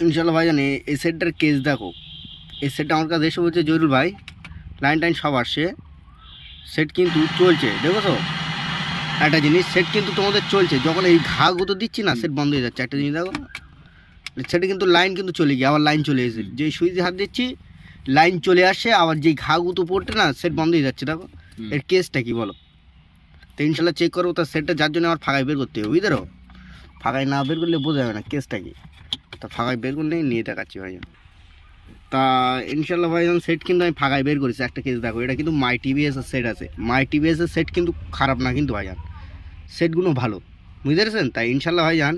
ইনশাল্লাহ ভাইজান এই সেটটার কেস দেখো। এই সেটটা আমার কাছে এসে বলছে জহিরুল ভাই লাইন টাইন সব আসছে, সেট কিন্তু চলছে। দেখো তো একটা জিনিস, সেট কিন্তু তোমাদের চলছে, যখন এই ঘা গুঁতো দিচ্ছি না সেট বন্ধ হয়ে যাচ্ছে। একটা জিনিস দেখো, সেটা কিন্তু লাইন কিন্তু চলে গিয়ে আবার লাইন চলে এসে, যেই সুইচে হাত দিচ্ছি লাইন চলে আসে, আবার যেই ঘা গুঁতো পড়তে না সেট বন্ধ হয়ে যাচ্ছে। দেখো এর কেসটা কি বলো? তো ইনশাল্লাহ চেক করবো তার সেটটা, যার জন্য আমার ফাঁকায় বের করতে হবে, বুঝতে পারো? ফাঁকায় না বের করলে বোঝা যাবে না কেসটা কি। তা ফাঁকায় বের করলে নিয়ে দেখাচ্ছি ভাইজান। তা ইনশাল্লাহ ভাইজান সেট কিন্তু আমি ফাঁকায় বের করেছি। একটা কেস দেখো, এটা কিন্তু মাই টিভিএসের সেট আছে। মাই টিভিএসের সেট কিন্তু খারাপ না কিন্তু ভাইজান, সেটগুলো ভালো, বুঝতে পেরেছেন? তাই ইনশাল্লাহ ভাইজান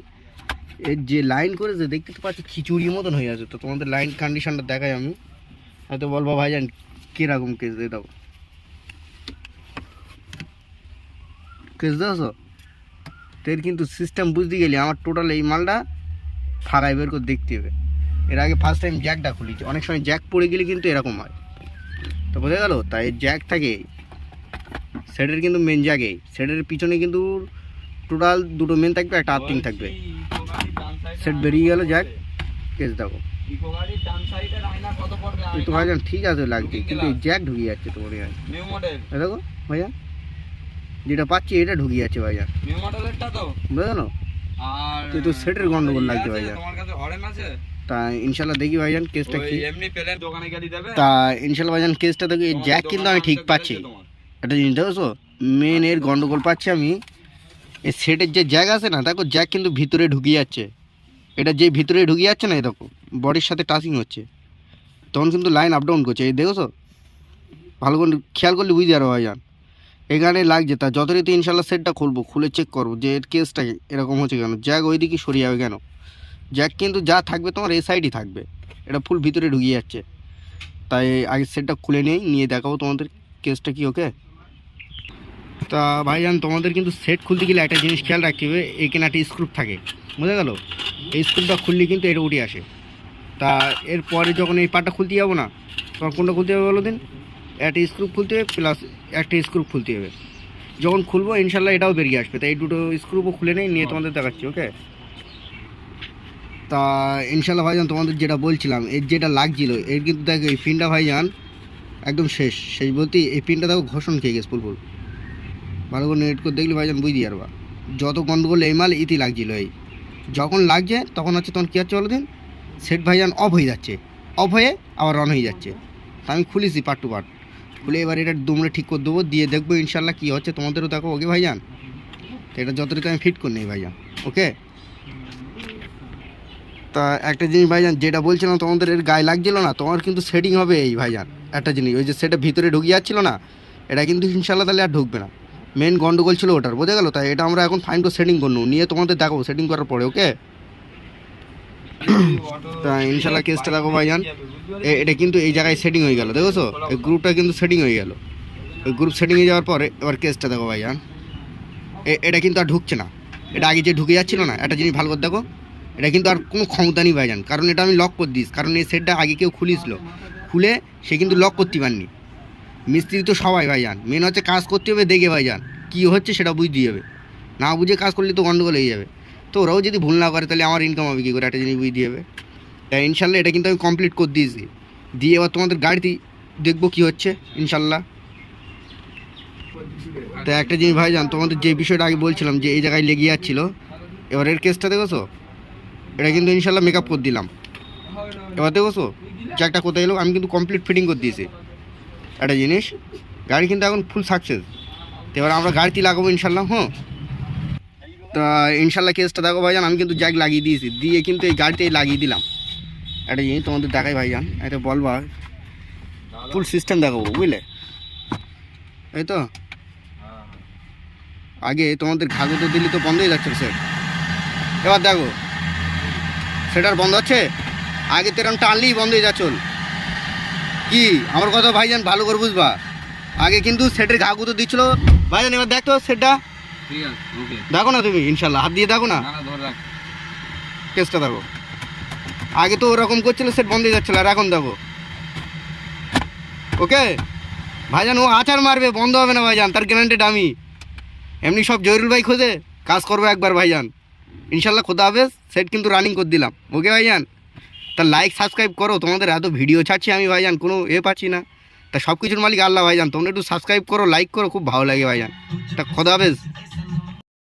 এর যে লাইন করেছে দেখতে তো পাচ্ছি খিচুড়ির মতন হয়ে আছে। তো তোমাদের লাইন কন্ডিশনটা দেখাই আমি, হয়তো বলবো ভাইজান কীরকম কেস দিয়ে দাও, কেস দাও। তো এর কিন্তু সিস্টেম বুঝতে গেলে আমার টোটাল এই মালটা ফাঁকায় বের করে দেখতে হবে। এর আগে ফার্স্ট টাইম জ্যাকটা খুলেছি, অনেক সময় জ্যাক পড়ে গেলে কিন্তু এরকম হয়। তো বোঝা গেল? তাই জ্যাক থাকে সেটের, কিন্তু মেন জ্যাকেই, সেটের পিছনে কিন্তু টোটাল দুটো মেন থাকবে, একটা আর্থিং থাকবে। সেট বেরিয়ে গেল জ্যাক, কেস দেখো। কিন্তু ভাইজান ঠিক আছে লাগছে, কিন্তু এই জ্যাক ঢুকিয়ে যাচ্ছে তো মনে হয়। দেখো ভাইজান যেটা পাচ্ছি এটা ঢুকিয়ে যাচ্ছে ভাইজান, বুঝলো? কিন্তু সেটের গন্ডগোল লাগছে ভাইজান। তা ইনশাল্লাহ দেখি ভাইজান কেসটা কি। তা ইনশাল্লাহ ভাইজান কেসটা দেখি, এই জ্যাক কিন্তু আমি ঠিক পাচ্ছি। একটা জিনিস দেখো, মেন এর গন্ডগোল পাচ্ছি আমি এই সেটের যে জ্যাক আছে না, দেখো জ্যাক কিন্তু ভিতরে ঢুকিয়ে যাচ্ছে। এটা যে ভিতরে ঢুকিয়ে যাচ্ছে না, এই দেখো বডির সাথে টাচিং হচ্ছে, তখন কিন্তু লাইন আপ ডাউন করছে। এই দেখো ভালো করে খেয়াল করলে বুঝতে পারো ভাইজান এখানে লাগছে। তা যতই তো ইনশাল্লাহ সেটটা খুলবো, খুলে চেক করবো যে এর কেসটা এরকম হচ্ছে কেন, জ্যাক ওই দিকে সরিয়ে যাবে কেন। জ্যাক কিন্তু যা থাকবে তোমার এই সাইডই থাকবে, এটা ফুল ভিতরে ঢুকিয়ে যাচ্ছে। তাই আগে সেটটা খুলে নিয়ে দেখাবো তোমাদের কেসটা কি। ওকে? তা ভাইজান তোমাদের কিন্তু সেট খুলতে গেলে একটা জিনিস খেয়াল রাখতে হবে, এখানে একটা স্ক্রু থাকে, বুঝা গেল? এই স্ক্রুটা খুললে কিন্তু এটা উঠে আসে। তা এরপরে যখন এই পার্টটা খুলতে যাবো না, তখন কোনটা খুলতে হবে বলো দিন? একটা স্ক্রু খুলতে হবে প্লাস একটা স্ক্রু খুলতে হবে। যখন খুলবো ইনশাল্লাহ এটাও বেরিয়ে আসবে। তাই এই দুটো স্ক্রুও খুলে নিয়ে তোমাদের দেখাচ্ছি। ওকে? তা ইনশাল্লাহ ভাইজান তোমাদের যেটা বলছিলাম, এর যেটা লাগছিল এর কিন্তু দেখো এই পিনটা ভাইজান একদম শেষ বলতে এই পিনটা দেখো ঘষণ খেয়ে গেছে ফুল। ভালো করে নেট করে দেখলে ভাইজান বুঝতে পারবা যত গন্ডগোল এই মাল ইতি লাগছিল। এই যখন লাগছে তখন তখন কী হচ্ছে বলো দিন, সেট ভাইজান অফ হয়ে যাচ্ছে, অফ হয়ে আবার অন হয়ে যাচ্ছে। তা আমি খুলেছি পার্ট টু পার্ট, খুলে এবার এটা দুমড়ে ঠিক করে দেবো, দিয়ে দেখবো ইনশাল্লাহ কী হচ্ছে, তোমাদেরও দেখো। ওকে ভাইজান? তো এটা যতটুকু আমি ফিট করে নিই ভাইজান। ওকে? তা একটা জিনিস ভাইজান যেটা বলছিলাম তোমাদের এর গায়ে লাগছিল না, তোমার কিন্তু সেটিং হবে এই ভাইজান। একটা জিনিস ওই যে সেটা ভিতরে ঢুকিয়ে যাচ্ছিলো না, এটা কিন্তু ইনশাল্লাহ তাহলে আর ঢুকবে না। মেন গন্ডগোল ছিল ওটার, বোঝা গেল? তাই এটা আমরা এখন ফাইন করে সেটিং করবো, নিয়ে তোমাদের দেখাবো সেটিং করার পরে। ওকে? তা ইনশাল্লাহ কেসটা দেখো ভাইজান, এটা কিন্তু এই জায়গায় সেটিং হয়ে গেল, দেখো? এই গ্রুপটা কিন্তু সেটিং হয়ে গেল। ওই গ্রুপ সেটিং হয়ে যাওয়ার পরে এবার কেসটা দেখো ভাইজান, এটা কিন্তু আর ঢুকছে না। এটা আগে যে ঢুকে যাচ্ছিলো না, একটা জিনিস ভালো করে দেখো, এটা কিন্তু আর কোনো ক্ষমতা নেই ভাইজান, কারণ এটা আমি লক করে দিস। কারণ এই সেটটা আগে কেউ খুলেছিল, খুলে সে কিন্তু লক করতে পারেনি। মিস্ত্রি তো সবাই ভাইজান, মেন হচ্ছে কাজ করতে হবে দেখে ভাইজান, কী হচ্ছে সেটা বুঝতে হবে। না বুঝে কাজ করলে তো গন্ডগোল হয়ে যাবে। তো ওরাও যদি ভুল না করে তাহলে আমার ইনকাম হবে কী করে, একটা জিনিস বুঝতে হবে। তাই ইনশাল্লাহ এটা কিন্তু আমি কমপ্লিট করে দিয়েছি, দিয়ে এবার তোমাদের গাড়িতে দেখবো কী হচ্ছে ইনশাল্লাহ। তো একটা জিনিস ভাইজান তোমাদের যে বিষয়টা আগে বলছিলাম যে এই জায়গায় লেগে যাচ্ছিলো, এবার এর কেসটা দেখোছো, এটা কিন্তু ইনশাল্লাহ মেকআপ করে দিলাম। এবার দেখোছো জ্যাকটা কোথায় এলো, আমি কিন্তু কমপ্লিট ফিটিং করে দিয়েছি। একটা জিনিস গাড়ি কিন্তু এখন ফুল সাকসেস। তো এবার আমরা গাড়িতে লাগাবো ইনশাল্লাহ। হ্যাঁ? তা ইনশাল্লাহ কেসটা দেখো ভাইজান, আমি কিন্তু জ্যাক লাগিয়ে দিয়েছি, দিয়ে কিন্তু এই গাড়িতেই লাগিয়ে দিলাম। একটা জিনিস তোমাদের দেখাই ভাইজান, এটা বলবা ফুল সিস্টেম দেখাবো, বুঝলে? এই তো আগে তোমাদের ঘাগতো দিল্লি তো বন্ধ হয়ে যাচ্ছে স্যার, এবার দেখো সেটার বন্ধ হচ্ছে। আগে তো এরকম টানলেই বন্ধ হয়ে যাচ্ছিল কি, আমার কথা ভাইজান ভালো করে বুঝবা। আগে কিন্তু সেটের ঘাগুতো দিচ্ছিল ভাইজান, এবার দেখতো সেটটা দেখো না তুমি, ইনশাল্লাহ হাত দিয়ে দেখো না, কেসটা দেখো। আগে তো ওরকম করছিল, সেট বন্ধ হয়ে যাচ্ছিল, আর এখন দেখো। ওকে ভাইজান, ও আচার মারবে, বন্ধ হবে না ভাইজান, তার গ্যারান্টিড আমি। এমনি সব জহিরুল ভাই খোঁজে, কাজ করবো একবার ভাইজান ইনশাল্লাহ। খোদা হাফেজ, সেট কিন্তু রানিং করে দিলাম। ওকে ভাইজান? তা লাইক সাবস্ক্রাইব করো, তোমাদের এত ভিডিও ছাড়ছি আমি ভাইজান, কোনো পাচ্ছি না। তা সব কিছুর মালিক আল্লাহ ভাইজান, তোমরা একটু সাবস্ক্রাইব করো, লাইক করো, খুব ভালো লাগে ভাইজান। তা খোদা হাফেজ।